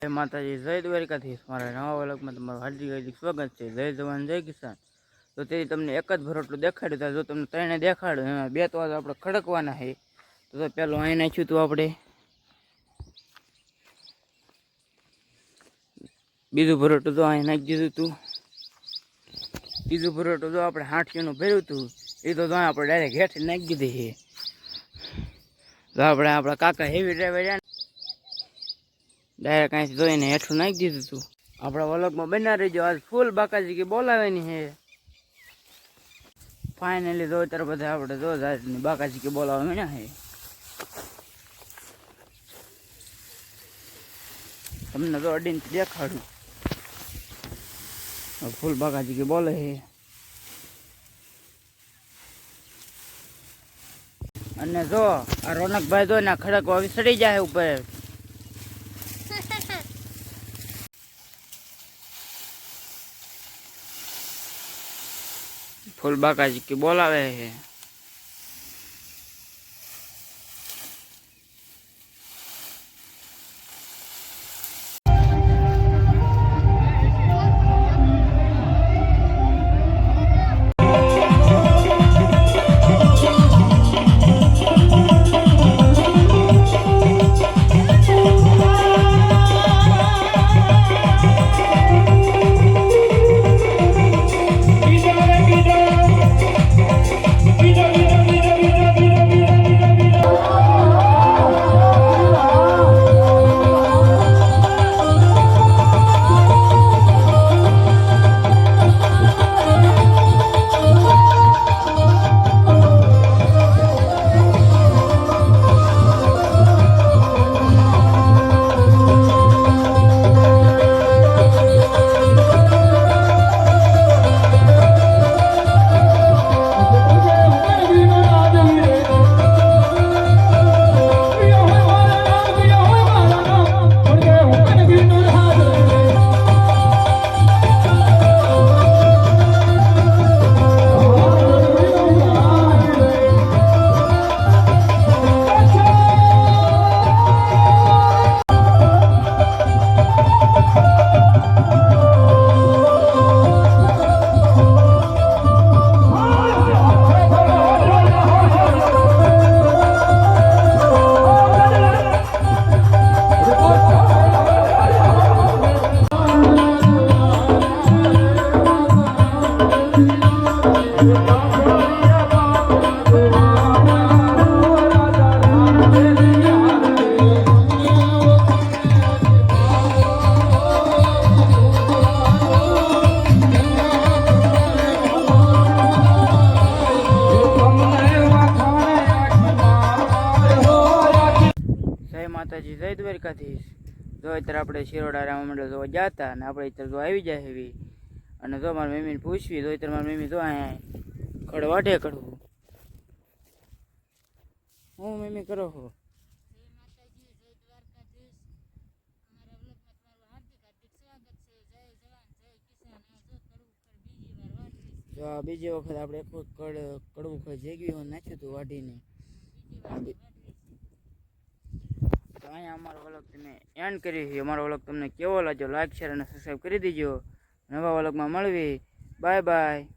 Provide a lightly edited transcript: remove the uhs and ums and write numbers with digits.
જય માતાજી, જય દ્વારકાધીશ. મારા નવા વ્લોગમાં તમારું હાર્દિક સ્વાગત છે. જય જવાન જય કિસાન. તો તે તમને એક જ ભરોટલું દેખાડ્યું હતા. જો તમને ત્રણે દેખાડ્યું એમાં બે તો આપણે ખડકવાના છે. તો પેલું અહીં નાખ્યું હતું આપણે, બીજું ભરોટું તો અહીં નાખી દીધું હતું, ત્રીજું ભરોટું તો આપણે 60 ભર્યું હતું એ તો આપણે ડાયરેક્ટ હેઠ નાખી દીધી છે. તો આપણે આપણા કાકા હેવી ડ્રાઈવર ડાયરેક્ટ અહીંથી જોઈને હેઠું નાખી દીધું હતું. આપણા વ્લોગમાં બના રહીજો. આજ ફૂલ બાકાજી કે બોલાવાની છે. ફાઇનલી જો ત્યારે બધા આપણે જો બાકાજી કે બોલાવા મળ્યા છે. તમને તો અડીને દેખાડું ફૂલ બાકાજી કે બોલે છે. અને જો આ રોનકભાઈ જો ને ખડક આવી સડી જાય ઉપર. ફૂલ બાકાજી કે બોલાવે છે. માતાજી, જય દ્વારકાધીશ. જો અત્યારે આપણે શિરોડા રામ મંડળ જોવા જતા અને આપણે અત્યારે જો આવી જાય એવી. અને જો મારી મમ્મીને પૂછવી, જો અત્યારે મારી મમ્મી જો અહીંયા ખડવાટે કરવું. હું મમ્મી કરો છો? જો આ બીજી વખત આપણે એક કડવું ખડ જેગવી નાખ્યું હતું વાઢીને. અહીંયા અમારો વ્લોગ તમે એન્ડ કરી છે. અમારો વ્લોગ તમને કેવો લાગ્યો લાઈક શેર અને સબસ્ક્રાઈબ કરી દેજો. નવા વ્લોગમાં મળવી. Bye bye.